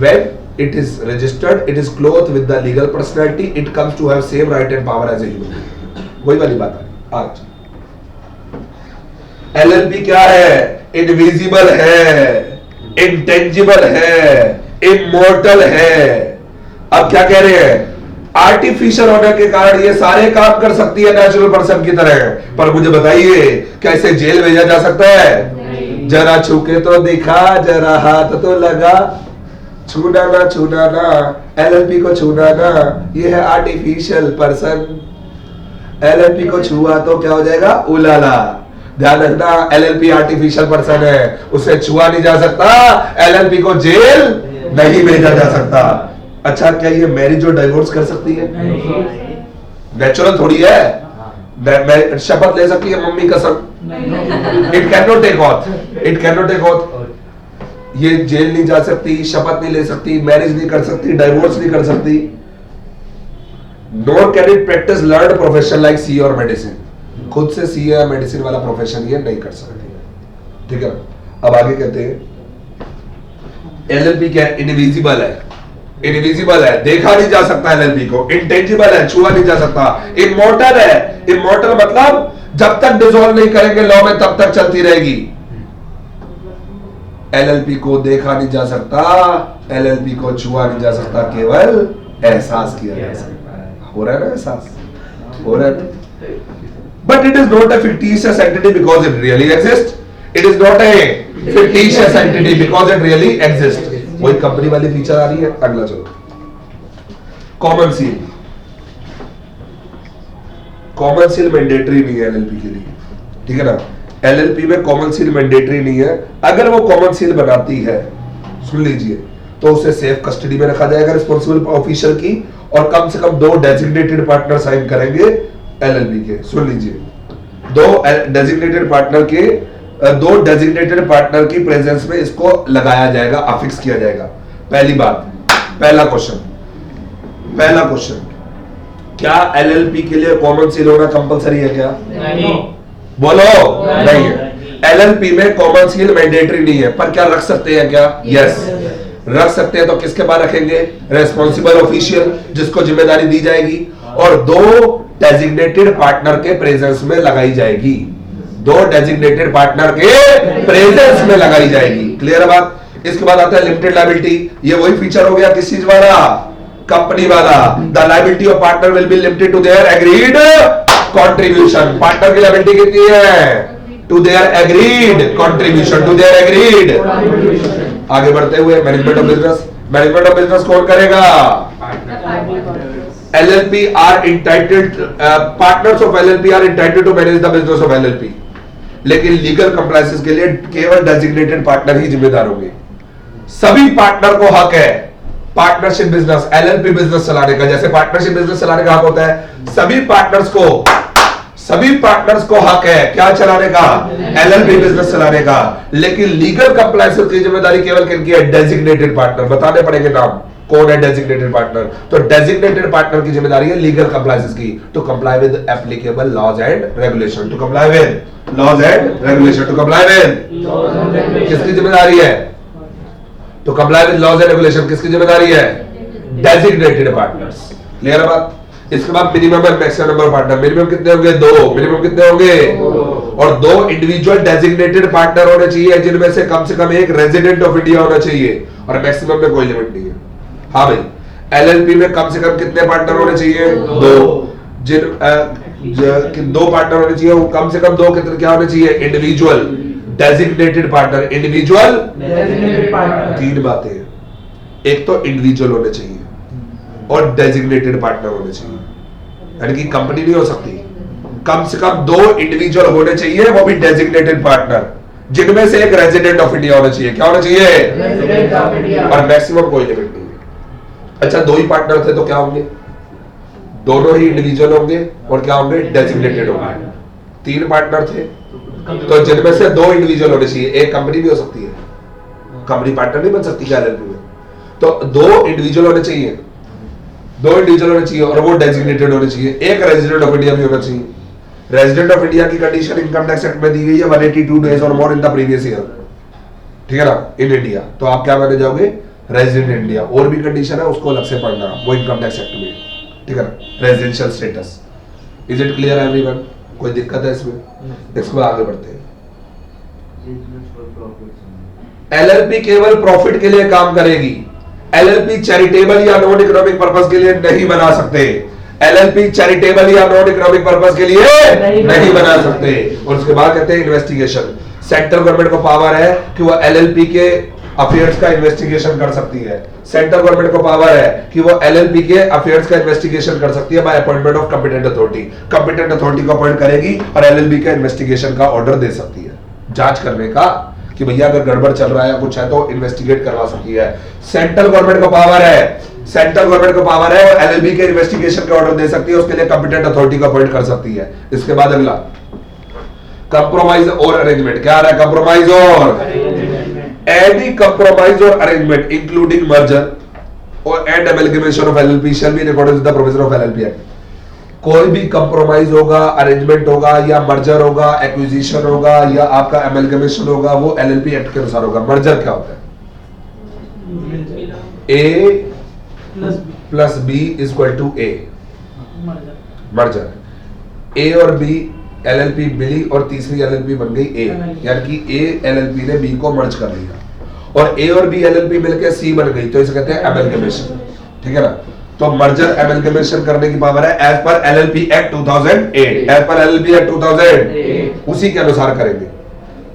When it is registered, it is clothed with the legal personality. It comes to have same right and power as a human being. वही वाली बात है. आज LLP क्या है? Invisible है, intangible है, immortal है. अब क्या कह रहे हैं? आर्टिफिशियल होने के कारण ये सारे काम कर सकती है नेचुरल पर्सन की तरह. पर मुझे बताइए, कैसे जेल भेजा जा सकता है? जरा छूके तो दिखा, जरा हाथ तो लगा, छूना ना छूना ना, एलएलपी को छूना ना, ये है आर्टिफिशियल पर्सन. एलएलपी को छुआ तो क्या हो जाएगा? उलाला. ध्यान रखना, एलएलपी आर्टिफिशियल पर्सन है, उसे छुआ नहीं जा सकता, एलएलपी को जेल नहीं भेजा जा सकता. अच्छा, क्या ये मैरिज और डाइवोर्स कर सकती है? नेचुरल थोड़ी है. शपथ ले सकती है मम्मी कसम. It can not take oath. It can not take oath. ये जेल नहीं जा सकती, शपथ नहीं ले सकती, मैरिज नहीं कर सकती, डाइवोर्स नहीं कर सकती. Nor can it practice learned profession like C और मेडिसिन. खुद से सी या मेडिसिन वाला प्रोफेशन ये नहीं कर सकती. ठीक है. अब आगे कहते हैं एलएलपी क्या है? इनविजिबल है. इनविजिबल है, देखा नहीं जा सकता एलएलपी को. इंटेंजिबल है, छुआ नहीं जा सकता. इमॉर्टल है. इमॉर्टल मतलब जब तक डिसॉल्व नहीं करेंगे लॉ में तब तक चलती रहेगी. एलएलपी को देखा नहीं जा सकता, एलएलपी को छुआ नहीं जा सकता, केवल एहसास किया जा सकता है. हो रहा है ना एहसास? हो रहा है. But it is not a fictitious entity because it really exist. It is not A fictitious entity because it really exist. वही कंपनी वाली फीचर आ रही है. अगला चलो, common seal. Common seal mandatory नहीं है एलएलपी के लिए. ठीक है ना? एलएलपी में कॉमन सील मैंडेटरी नहीं है. अगर वो कॉमन सील बनाती है, सुन लीजिए, तो उसे सेफ कस्टडी में रखा जाएगा रिस्पॉन्सिबल ऑफिसर की, और कम से कम 2 डेजिग्नेटेड पार्टनर साइन करेंगे एलएलपी के. सुन लीजिए, 2 डेजिग्नेटेड पार्टनर की प्रेजेंस में इसको लगाया जाएगा, अफिक्स किया जाएगा. पहली बात, पहला क्वेश्चन, क्या एलएलपी के लिए कॉमन सील होना कंपलसरी है क्या? नहीं. बोलो. नहीं है. एलएलपी में कॉमन सील मैंडेटरी नहीं है, पर क्या रख सकते हैं क्या? यस, रख सकते हैं. तो किसके बाद रखेंगे? रेस्पॉन्सिबल ऑफिशियल, जिसको जिम्मेदारी दी जाएगी, और 2 डेजिग्नेटेड पार्टनर के प्रेजेंस में लगाई जाएगी. 2 डेजिग्नेटेड पार्टनर के प्रेजेंस में लगाई जाएगी. क्लियर है बात? इसके बाद आता है लिमिटेड लायबिलिटी. ये वही फीचर हो गया किस चीज वाला? कंपनी वाला. The liability of partner will be limited to their agreed contribution. Partner की लायबिलिटी कितनी है? To their agreed contribution, to their agreed. आगे बढ़ते हुए management of business. Management of business कौन करेगा? LLP are entitled, partners of LLP are entitled to manage the business of LLP. लेकिन लीगल कंप्लायंसेस के लिए केवल डेजिग्नेटेड पार्टनर ही जिम्मेदार होंगे। सभी पार्टनर को हक है पार्टनरशिप बिजनेस, एलएलपी बिजनेस चलाने का। जैसे पार्टनरशिप बिजनेस चलाने का हक होता है, सभी पार्टनर्स को हक है क्या चलाने का, एलएलपी बिजनेस चलाने का। लेकिन लीगल कंप्लायंसेस की जिम्मेदारी केवल किनकी है, डेजिग्नेटेड पार्टनर। बताने पड़ेंगे नाम, कौन है डेजिग्नेटेड पार्टनर। तो डेजिग्नेटेड पार्टनर की जिम्मेदारी है लीगल कंप्लायंसेस की, to comply with applicable laws and regulation, to comply with laws and regulation, to comply with, किसकी जिम्मेदारी है, to comply with laws and regulation, किसकी जिम्मेदारी है, डेजिग्नेटेड पार्टनर्स। क्लियर है बात। इसके बाद minimum and maximum number of partner, minimum कितने होंगे, 2। मिनिमम कितने होंगे, और 2 इंडिविजुअल डेजिग्नेटेड पार्टनर होने चाहिए, जिनमें से कम एक रेजिडेंट ऑफ इंडिया होना चाहिए, और मैक्सिमम में कोई लिमिट नहीं है। हाँ भाई, एलएलपी में कम से कम कितने पार्टनर होने चाहिए, 2। 2 पार्टनर होने चाहिए, कम से कम 2 कितने क्या होने चाहिए, individual designated partner, individual designated partner. 3 बातें हैं, एक तो इंडिविजुअल होने चाहिए और डेजिग्नेटेड पार्टनर होने चाहिए, यानी कि कंपनी नहीं हो सकती, कम से कम 2 इंडिविजुअल होने चाहिए, वो भी डेजिग्नेटेड पार्टनर, जिनमें से एक रेजिडेंट ऑफ इंडिया होना चाहिए। क्या होना चाहिए, रेजिडेंट ऑफ इंडिया, और मैक्सिमम कोई लिमिट नहीं है। अच्छा, 2 ही पार्टनर थे तो क्या होंगे, दोनों ही इंडिविजुअल होंगे और क्या होंगे, डेजिग्नेटेड होंगे। 3 पार्टनर थे तो जिनमें से 2 इंडिविजुअल होने चाहिए, एक कंपनी भी हो सकती है, कंपनी पार्टनर नहीं बन सकती क्या एलएलपी में, तो 2 इंडिविजुअल होने चाहिए, 2 इंडिविजुअल होने चाहिए और वो डेजिग्नेटेड होने चाहिए, एक रेजिडेंट ऑफ इंडिया भी होना चाहिए। रेजिडेंट ऑफ इंडिया की कंडीशन इनकम टैक्स एक्ट में दी गई है 182 डेज और मोर इन द प्रीवियस ईयर, ठीक है ना, इन इंडिया। तो आप क्या माने जाओगे, रेजिडेंट इंडिया। और भी कंडीशन है, उसको अलग से पढ़ना, वो इनकम टैक्स एक्ट में, ठीक है ना। Residential status, is it clear everyone, कोई दिक्कत है इसमें? इसमें आगे बढ़ते हैं। एलएलपी केवल प्रॉफिट के लिए काम करेगी, एलएलपी चैरिटेबल या नॉन इकोनॉमिक पर्पस के लिए नहीं बना सकते, एलएलपी चैरिटेबल या नॉन इकोनॉमिक पर्पस के लिए नहीं बना सकते। और उसके बाद कहते हैं इन्वेस्टिगेशन, सेंट्रल गवर्नमेंट को पावर है कि वो एलएलपी के अफेयर्स का इन्वेस्टिगेशन कर सकती है, सेंट्रल गवर्नमेंट को पावर है कि वो एलएलपी के अफेयर्स का इन्वेस्टिगेशन कर सकती है bye appointment of competent authority. Competent authority को अपॉइंट करेगी और एलएलपी का इन्वेस्टिगेशन का ऑर्डर दे सकती है, जांच करने का कि भैया अगर गड़बड़ चल रहा है कुछ है तो इन्वेस्टिगेट करवा सकती है। सेंट्रल गवर्नमेंट को पावर है, सेंट्रल गवर्नमेंट को पावर है और एलएलबी के इन्वेस्टिगेशन के ऑर्डर दे सकती है, उसके लिए कॉम्पिटेंट अथॉरिटी को अपॉइंट कर सकती है। इसके बाद अगला कंप्रोमाइज और अरेंजमेंट, क्या आ रहा है, कंप्रोमाइज और एनी कंप्रोमाइज और अरेंजमेंट इंक्लूडिंग मर्जर और and amalgamation of LLP shall be in accordance with the provision of LLP act. कोई भी कंप्रोमाइज होगा, अरेंजमेंट होगा या मर्जर होगा, एक्विजिशन होगा या आपका अमेलगमेशन होगा, वो एलएलपी एक्ट के अनुसार होगा। मर्जर क्या होता है, A plus B equal to A, merger. A और बी एलएलपी मिली और तीसरी एलएलपी बन गई ए, यानी कि ए एलएलपी ने बी को मर्ज कर लिया और ए और बी एलएलपी मिलकर सी बन गई, तो इसे कहते हैं अमेलगमेशन, ठीक है ना। तो मर्जर अमेलगमेशन करने की पावर है as per LLP act 2008, as per LLP act 2008 उसी के अनुसार करेंगे।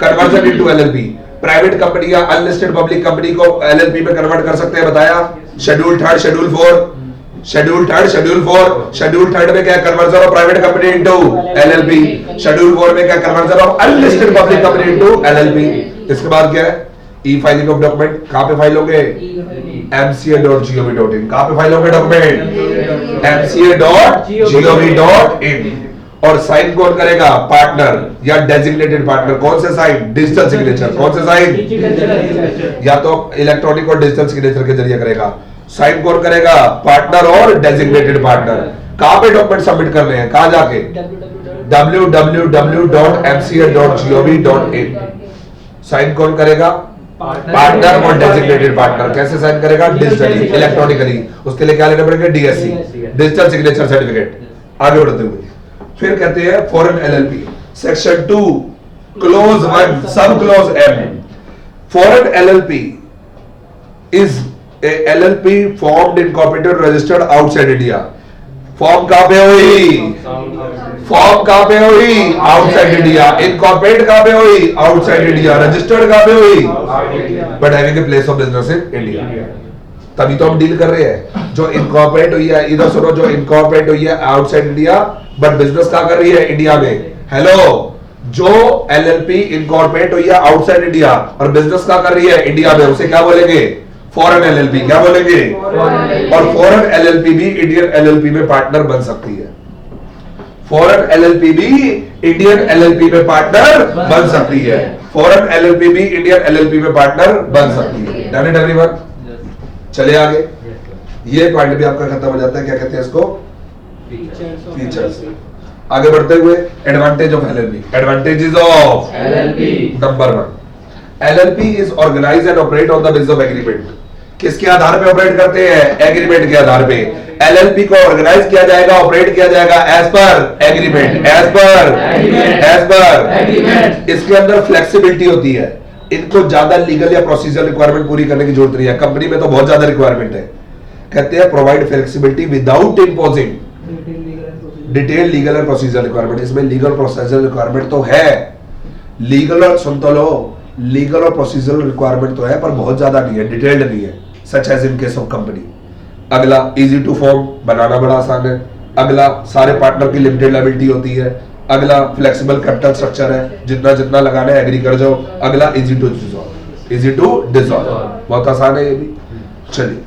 Conversion into LLP, private company या अनलिस्टेड पब्लिक कंपनी को एलएलपी में कन्वर्ट कर सकते हैं, बताया। Schedule third, schedule four, schedule third, schedule four, schedule third में क्या conversion of private company into LLP, schedule four में क्या conversion of unlisted public company into LLP. इसके बाद क्या है, ई फाइलिंग ऑफ डॉक्यूमेंट, कहां पे फाइल होंगे, mca.gov.in, कहां पे फाइल होंगे डॉक्यूमेंट, mca.gov.in। और साइन कौन करेगा, पार्टनर या डेजिग्नेटेड पार्टनर। कौन से साइन, डिजिटल सिग्नेचर, कौन से साइन, या तो इलेक्ट्रॉनिक और डिजिटल सिग्नेचर के जरिए करेगा। साइन कौन करेगा, पार्टनर और डेजिग्नेटेड पार्टनर। कहां पे डॉक्यूमेंट सबमिट करने हैं, कहां जाके, www.mca.gov.in। साइन कौन करेगा, पार्टनर और डेजिग्नेटेड पार्टनर। कैसे साइन करेगा, डिजिटली, इलेक्ट्रॉनिकली। उसके लिए क्या लेना पड़ेगा, डीएससी, डिजिटल सिग्नेचर सर्टिफिकेट। आगे बढ़ते हुए फिर कहते हैं फॉरेन एलएलपी, सेक्शन 2 क्लोज 1 सब close M। Foreign LLP is A LLP formed incorporated registered outside India. Form कहां पे हुई, फॉर्म कहां पे हुई, आउटसाइड इंडिया। इनकॉर्पोरेट कहां पे हुई, आउटसाइड इंडिया। रजिस्टर्ड कहां पे हुई, but having a place of business in India. तभी तो हम डील कर रहे हैं। जो इनकॉर्पोरेट हुई है, इधर सुनो, जो इनकॉर्पोरेट हुई है आउटसाइड इंडिया बट बिजनेस कहां कर रही है, इंडिया में। हेलो, जो एलएलपी इनकॉर्पोरेट हुई है आउटसाइड इंडिया और बिजनेस का कर रही है इंडिया में, उसे क्या बोलेंगे? Foreign LLP. क्या बोलेंगे? और फॉरेन एलएलपी भी इंडियन एलएलपी में पार्टनर बन सकती है। फॉरेन एलएलपी भी इंडियन एलएलपी में पार्टनर बन सकती है। फॉरेन एलएलपी भी इंडियन एलएलपी में पार्टनर बन सकती है। Done it everyone? चले आगे। ये पॉइंट भी आपका खत्म हो जाता है। क्या कहते हैं इसको? फीचर्स। आगे बढ़ते हुए advantage of LLP. Advantages of LLP. Number 1, LLP is organised and operate on the basis of agreement. किसके आधार पे ऑपरेट करते हैं? एग्रीमेंट के आधार पे। एलएलपी को ऑर्गेनाइज किया जाएगा, ऑपरेट किया जाएगा एज पर एग्रीमेंट। एज पर एग्रीमेंट। इसके अंदर फ्लेक्सिबिलिटी होती है। इनको ज्यादा लीगल या प्रोसीजर रिक्वायरमेंट पूरी करने की जरूरत नहीं है। कंपनी में तो बहुत ज्यादा रिक्वायरमेंट है। कहते हैं provide flexibility without imposing detail legal and procedure requirement. इसमें लीगल प्रोसीजर रिक्वायरमेंट तो है, लीगल और सुन तो लो, लीगल और प्रोसीजर रिक्वायरमेंट तो है पर बहुत ज्यादा नहीं है, डिटेल्ड नहीं है, such as in case of company. अगला इजी टू फॉर्म, बनाना बड़ा आसान है। अगला सारे पार्टनर की लिमिटेड लायबिलिटी होती है। अगला फ्लेक्सिबल कैपिटल स्ट्रक्चर है, जितना जितना लगाना है एग्री कर जाओ। अगला easy to dissolve, easy to dissolve, बहुत आसान है ये भी। चलिए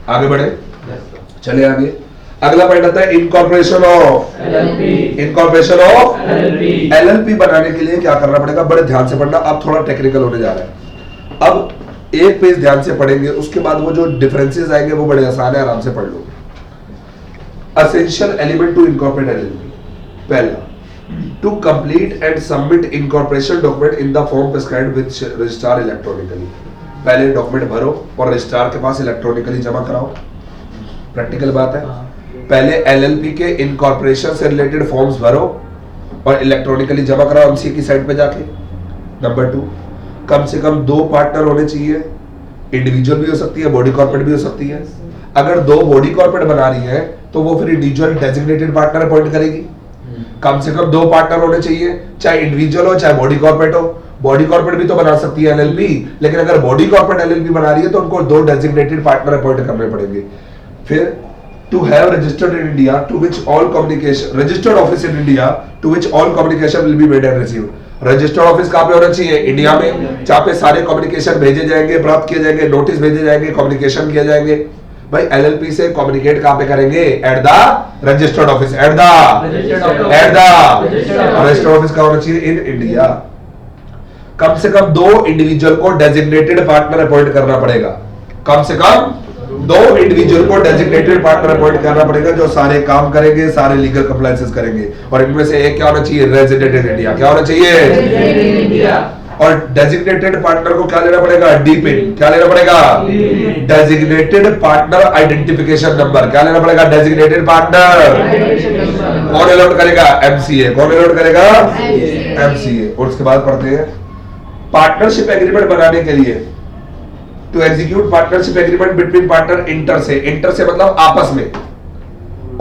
आगे बढ़े, चले आगे। अगला पॉइंट आता है incorporation of LLP. Incorporation of LLP बनाने के लिए क्या करना पड़ेगा? बड़े ध्यान से पढ़ना, अब थोड़ा टेक्निकल होने जा रहा है। अब एक पेज ध्यान से पढ़ेंगे, उसके बाद वो जो डिफरेंसेस आएंगे वो बड़े आसान है, आराम से पढ़ लो। Essential element to incorporate LLP. पहला, to complete and submit incorporation document in the form prescribed with registrar electronically. पहले डॉक्यूमेंट भरो और रजिस्ट्रार के पास इलेक्ट्रॉनिकली जमा कराओ। प्रैक्टिकल बात है। पहले एलएलपी के इनकॉर्पोरेशन से रिलेटेड फॉर्म्स भरो और इलेक्ट्रॉनिकली जमा कराओ एमसी की साइट पे जाके। नंबर 2, कम से कम 2 पार्टनर होने चाहिए। इंडिविजुअल भी हो सकती है, बॉडी कॉर्पोरेट भी हो सकती है। अगर 2 बॉडी कॉर्पोरेट बना रही है तो वो फिर इंडिविजुअल डेजिग्नेटेड पार्टनर अपॉइंट करेगी। कम से कम 2 पार्टनर होने चाहिए, चाहे इंडिविजुअल हो चाहे बॉडी कॉर्पोरेट हो। बॉडी कॉर्पोरेट भी तो बना सकती है एलएलपी, लेकिन अगर बॉडी कॉर्पोरेट एलएलपी बना रही है तो उनको 2 डेजिग्नेटेड पार्टनर अपॉइंट करने पड़ेंगे। फिर to have registered in India to which all communication, registered office in India to which all communication will be made and received. Registered office कहाँ पे होना चाहिए? इंडिया में, जहाँ पे सारे कम्युनिकेशन भेजे जाएंगे, प्राप्त किए जाएंगे, नोटिस भेजे जाएंगे, कम्युनिकेशन किए जाएंगे। भाई एलएलपी से कम्युनिकेट कहाँ पे करेंगे? At the registered office. At the registered office कहाँ होना चाहिए? In India. कम से कम 2 इंडिविजुअल को डेजिग्नेटेड पार्टनर अपॉइंट करना पड़ेगा। कम से कम 2 इंडिविजुअल को डेजिग्नेटेड पार्टनर अपॉइंट करना पड़ेगा जो सारे काम करेंगे, सारे लीगल कंप्लायंसेस करेंगे। और इनमें से एक क्या होना चाहिए? Resident in India. क्या होना चाहिए? और डेजिग्नेटेड पार्टनर को क्या लेना पड़ेगा? डीपिन। क्या लेना पड़ेगा? Designated partner identification number. क्या लेना पड़ेगा? Designated partner. कौन अलॉट करेगा? एमसीए। कौन अलॉट करेगा? एमसीए। और उसके बाद पढ़ते हैं पार्टनरशिप एग्रीमेंट बनाने के लिए to execute partnership agreement between partner. Inter से मतलब आपस में,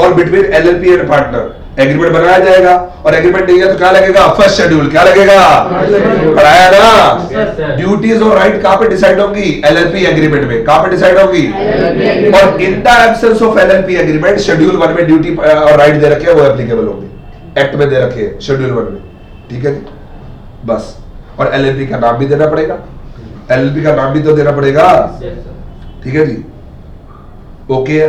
और between LLP and partner agreement बनाया जाएगा। और एग्रीमेंट नहीं है तो क्या लगेगा? First schedule. क्या लगेगा? पढ़ाया ना। ड्यूटीज और राइट कहां पे डिसाइड होंगी? एलएलपी एग्रीमेंट में। कहां पे डिसाइड होंगी? और in the absence of LLP agreement schedule 1 में ड्यूटी और राइट दे रखे हैं, वो एप्लीकेबल होंगे। एक्ट में दे रखे हैं शेड्यूल 1 में। ठीक है बस। और एलएलपी का नाम भी देना पड़ेगा, एलएलपी का नाम भी तो देना पड़ेगा। ठीक है जी, ओके है।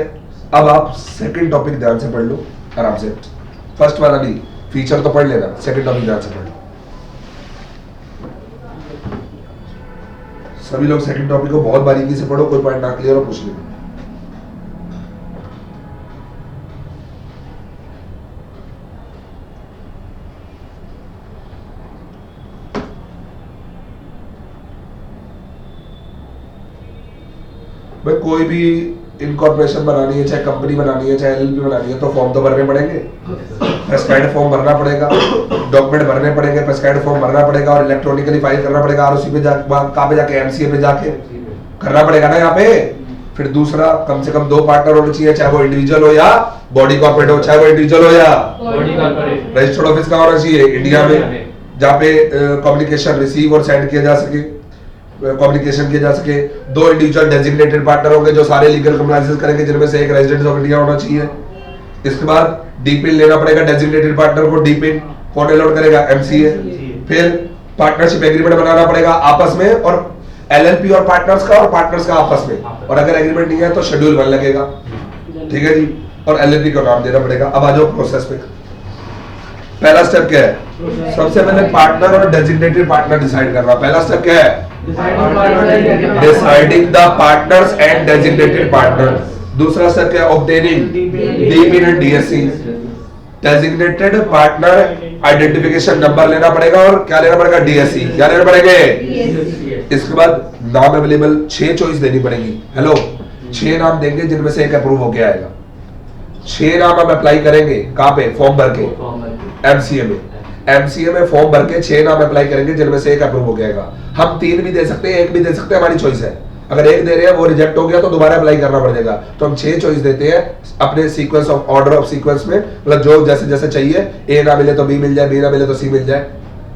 अब आप सेकंड टॉपिक ध्यान से पढ़ लो आराम से। फर्स्ट वाला नहीं, फीचर तो पढ़ लेना, सेकंड टॉपिक ध्यान से पढ़ लो। सभी लोग सेकंड टॉपिक को बहुत बारीकी से पढ़ो, कोई पॉइंट ना क्लियर हो पूछ लेना। भाई कोई भी इनकॉर्पोरेशन बनानी है, चाहे कंपनी बनानी है, चाहे एलएलपी बनानी है, तो फॉर्म तो भरने पड़ेंगे। प्रेस्क्राइब्ड फॉर्म भरना पड़ेगा, डॉक्यूमेंट भरने पड़ेंगे, प्रेस्क्राइब्ड फॉर्म भरना पड़ेगा और इलेक्ट्रॉनिकली फाइल करना पड़ेगा। आरओसी पे कहाँ पे जाके? एमसीए पे जाके करना पड़ेगा ना यहाँ पे। फिर दूसरा, कम से कम 2 पार्टनर होने चाहिए, चाहे वो इंडिविजुअल हो या बॉडी कॉर्पोरेट हो, चाहे वो इंडिविजुअल हो या बॉडी कॉर्पोरेट। रजिस्टर्ड ऑफिस कहाँ होना चाहिए? इंडिया में, जहाँ पे कम्युनिकेशन रिसीव और सेंड किया जा सके, कम्युनिकेशन किया जा सके। 2 इंडिविजुअल डेजिग्नेटेड पार्टनर होंगे जो सारे लीगल कंप्लायंसेस करेंगे, जिनमें से एक रेजिडेंट ऑफ इंडिया होना चाहिए। इसके बाद डीपिन लेना पड़ेगा डेजिग्नेटेड पार्टनर को, डीपिन। कौन अलॉट करेगा? एमसीए। फिर पार्टनरशिप एग्रीमेंट बनाना पड़ेगा आपस में, और एलएलपी और पार्टनर्स का, और पार्टनर्स का आपस में, और अगर एग्रीमेंट नहीं है तो शेड्यूल 1 लगेगा, ठीक है जी, और एलएलपी को नाम देना पड़ेगा। अब आ जाओ प्रोसेस पे। पहला स्टेप क्या है? सबसे पहले पार्टनर और डेजिग्नेटेड पार्टनर डिसाइड करना। पहला स्टेप क्या है? Deciding the partners and designated partner. दूसरा स्टेप क्या है? Obtaining DPIN and DSC. Designated partner identification number लेना पड़ेगा, और क्या लेना पड़ेगा? डीएससी। क्या लेना पड़ेगा? इसके बाद नाम अवेलेबल 6 चॉइस देनी पड़ेगी। हेलो, 6 नाम देंगे जिनमें से एक अप्रूव होके आएगा। 6 नाम हम अप्लाई करेंगे कहां पे? फॉर्म भर के एमसीए में। एमसीए में फॉर्म भर के 6 नाम अप्लाई करेंगे जिनमें से एक अप्रूव हो जाएगा। हम 3 भी दे सकते हैं, 1 भी दे सकते हैं, हमारी चॉइस है। अगर 1 दे रहे हैं वो रिजेक्ट हो गया तो दोबारा अप्लाई करना पड़ेगा। तो हम 6 चॉइस देते हैं अपने sequence of order of sequence में, मतलब जो जैसे जैसे चाहिए, ए ना मिले तो बी मिल जाए, बी ना मिले तो सी मिल जाए,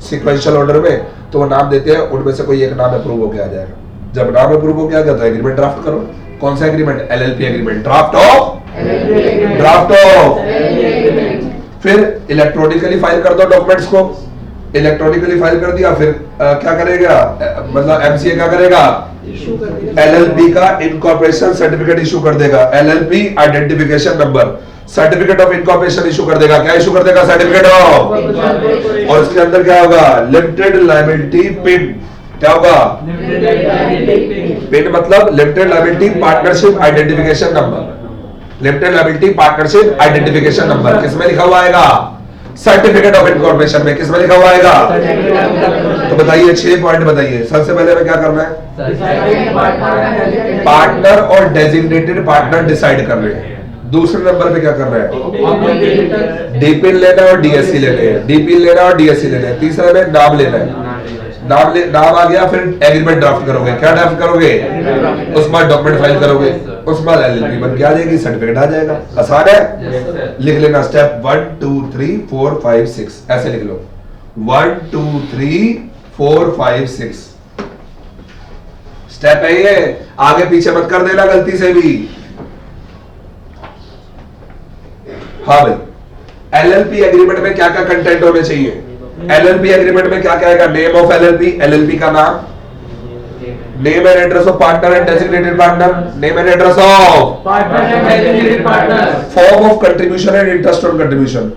सीक्वेंशियल ऑर्डर में। तो वो नाम देते हैं, उनमें से कोई एक नाम अप्रूव हो गया जाएगा। जब नाम अप्रूव हो गया तो एग्रीमेंट ड्राफ्ट करो। कौन सा agreement? LLP agreement. Draft of फिर इलेक्ट्रॉनिकली फाइल कर दो डॉक्यूमेंट्स को। इलेक्ट्रॉनिकली फाइल कर दिया, फिर क्या करेगा? मतलब एमसीए क्या करेगा? एलएलपी का इनकॉर्पोरेशन सर्टिफिकेट इशू कर देगा। LLP identification number, certificate of incorporation issue कर देगा। क्या इशू कर देगा? Certificate of. और इसके अंदर क्या होगा? Limited liability pin. क्या होगा? पिन मतलब limited liability partnership identification number. Limited liability partnership identification number किसमें लिखा हुआ आएगा? सर्टिफिकेट ऑफ इनकॉर्पोरेशन में। किसमें लिखा हुआ आएगा? तो बताइए 6 पॉइंट बताइए। सबसे पहले हमें क्या करना है? पार्टनर और डेजिग्नेटेड पार्टनर डिसाइड कर रहे हैं। दूसरे नंबर पे क्या करना है? डीपिन लेना और डीएससी लेने हैं। डीपिन लेना और डीएससी लेना है। तीसरा में नाम लेना है। नाम आ गया, फिर एग्रीमेंट ड्राफ्ट करोगे। क्या ड्राफ्ट करोगे? उसके बाद डॉक्यूमेंट फाइल करोगे, उसके बाद एलएलपी बन के आ जाएगी, सर्टिफिकेट आ जाएगा। आसान है? लिख लेना स्टेप 1 2 3 4 5 6 ऐसे लिख लो। 1 2 3 4 5 6 स्टेप है ये। आगे पीछे मत कर देना गलती से भी। हाँ भाई, एलएलपी एग्रीमेंट में क्या क्या कंटेंट होने चाहिए? एलएलपी एग्रीमेंट में क्या क्या आएगा? नेम ऑफ एलएलपी, एलएलपी का नाम, name and address of partner and designated partner, name and address of partner and designated partner, form of contribution and interest on contribution.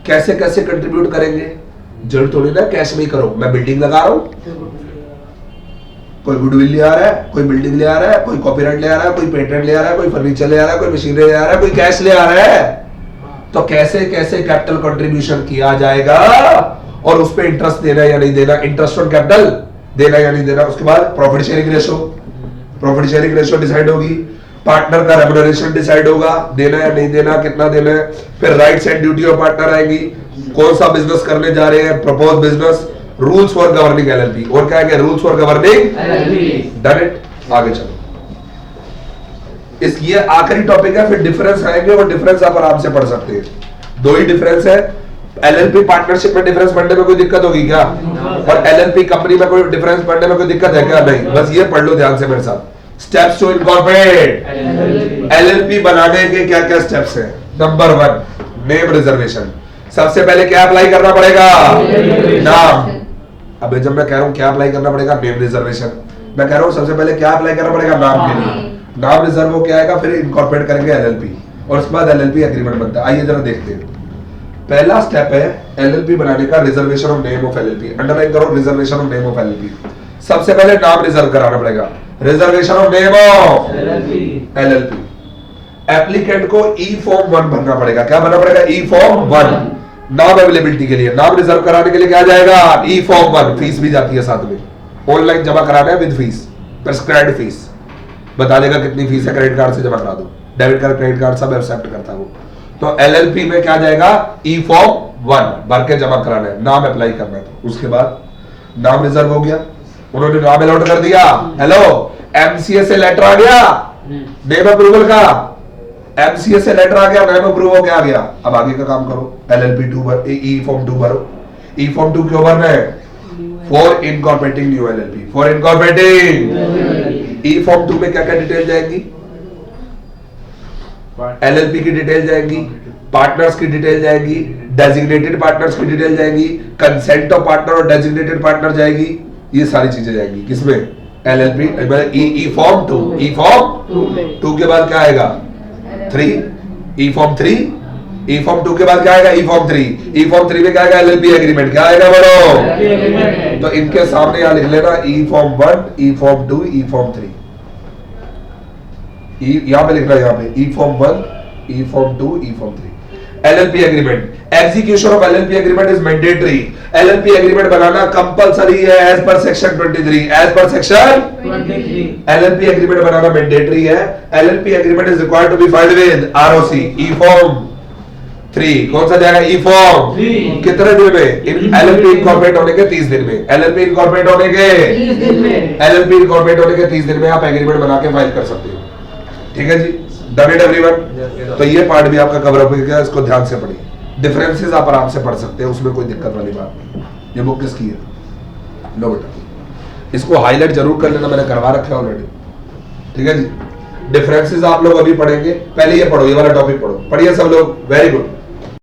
कैसे कैसे कंट्रीब्यूट करेंगे? जरूर थोड़ी ना कैश में ही करो। मैं बिल्डिंग लगा रहा हूं, कोई गुडविल ले आ रहा है, कोई बिल्डिंग ले आ रहा है, कोई कॉपीराइट ले आ रहा है, कोई पेटेंट ले आ रहा है, कोई फर्नीचर ले आ रहा है, कोई मशीनरी ले आ रहा है, कोई कैश ले आ रहा है। तो कैसे कैसे कैपिटल कंट्रीब्यूशन किया जाएगा, और उस पे इंटरेस्ट देना या नहीं देना, इंटरेस्ट ऑन कैपिटल देना या नहीं देना। उसके बाद प्रॉफिट शेयरिंग रेशो डिसाइड होगी। पार्टनर का रेम्युनरेशन डिसाइड होगा, देना या नहीं देना, कितना देना है। फिर rights and duty of partner आएंगी, कौन सा बिजनेस करने जा रहे हैं, propose business, rules for governing LLP, और क्या है? Rules for governing LLP. Done it. आगे चलो। ये आखिरी टॉपिक है, फिर डिफरेंस आएंगे, और डिफरेंस आप आराम से पढ़ सकते हैं। 2 ही डिफरेंस है। एलएलपी पार्टनरशिप में डिफरेंस पढ़ने में कोई दिक्कत होगी क्या? और एलएलपी कंपनी में कोई डिफरेंस पढ़ने में कोई दिक्कत है क्या? नहीं। बस ये पढ़ लो ध्यान से मेरे साथ। स्टेप्स टू इनकॉर्पोरेट एलएलपी बनाने के क्या क्या स्टेप्स हैं? Number 1 name reservation. सबसे पहले क्या अप्लाई करना पड़ेगा? नाम। अबे जब मैं कह रहा हूं क्या अप्लाई करना पड़ेगा? Name reservation. मैं कह रहा हूं सबसे पहले क्या अप्लाई करना पड़ेगा? नाम के लिए। नाम रिजर्व हो क्या आएगा, फिर इनकॉर्पोरेट करेंगे एलएलपी, और उसके बाद एलएलपी एग्रीमेंट बनता है। आइए जरा देखते हैं। पहला स्टेप है एलएलपी बनाने का, reservation of name of LLP. Underline करो, reservation of name of LLP. सबसे पहले नाम रिजर्व कराना पड़ेगा, reservation of name of LLP. Applicant को ई फॉर्म 1 भरना पड़ेगा। क्या भरना पड़ेगा? ई फॉर्म 1 नाम अवेलेबिलिटी के लिए। नाम रिजर्व कराने के लिए क्या जाएगा? ई फॉर्म 1। फीस भी जाती है साथ में, ऑनलाइन जमा कराना है विद फीस, प्रिस्क्राइब्ड फीस बता देगा कितनी फीस है, क्रेडिट कार्ड से जमा करा दो, डेबिट कार्ड क्रेडिट कार्ड सब एक्सेप्ट करता है वो। तो एलएलपी में क्या जाएगा? ई फॉर्म 1 भर के जमा कराना है, नाम अप्लाई करना है। तो उसके बाद नाम रिजर्व हो गया, उन्होंने नाम अलॉट कर दिया। हेलो, एमसीए से लेटर आ गया नेम अप्रूवल का, एमसीए से लेटर आ गया, नेम अप्रूव हो गया, आ गया। अब आगे का काम करो, एलएलपी 2 भर, ई फॉर्म 2 भरो। ई फॉर्म 2 क्यों भरना है? For incorporating new LLP, for incorporating. E form 2 में क्या क्या डिटेल जाएंगी? एलएलपी की डिटेल जाएगी, पार्टनर्स की डिटेल जाएगी, डेजिग्नेटेड पार्टनर्स की डिटेल जाएगी, कंसेंट ऑफ पार्टनर और डेजिग्नेटेड पार्टनर जाएगी, ये सारी चीजें जाएंगी किसमें, एलएलपी। ई फॉर्म 2, ई फॉर्म 2 के बाद क्या आएगा 3, ई फॉर्म 3, ई फॉर्म 2 के बाद क्या आएगा ई फॉर्म 3, ई फॉर्म 3 में क्या आएगा एलएलपी एग्रीमेंट, क्या आएगा बड़ो, तो इनके सामने यहां लिख लेना e form 1, e form 2, e form 3, यहां पे लिख रहा है, यहां पे e form 1, e form 2, e form 3। LLP agreement, execution of LLP agreement is mandatory. LLP agreement बनाना कंपलसरी है as per section 23, as per section 23 LLP agreement बनाना मैंडेटरी है। LLP agreement is required to be filed with ROC, e form 3, कौन सा जाएगा ई फॉर्म 3, कितने दिन में, LLP इनकॉर्पोरेट होने के 30 दिन में, LLP इनकॉर्पोरेट होने के 30 दिन में, LLP इनकॉर्पोरेट होने के 30 दिन में आप एग्रीमेंट बना के फाइल कर सकते हो। ठीक है जी, डन इट एवरीवन। तो ये पार्ट भी आपका कवर अप हो गया, इसको ध्यान से पढ़िए, डिफरेंसेस आप आराम से पढ़ सकते हैं, उसमें कोई दिक्कत वाली बात नहीं। ये बुक किसकी है, लो बेटा इसको हाईलाइट जरूर कर लेना, मैंने करवा रखा है ऑलरेडी। ठीक है जी, डिफरेंसेस आप लोग अभी पढ़ेंगे, पहले ये पढ़ो, ये वाला टॉपिक पढ़ो, पढ़िए सब लोग, वेरी गुड।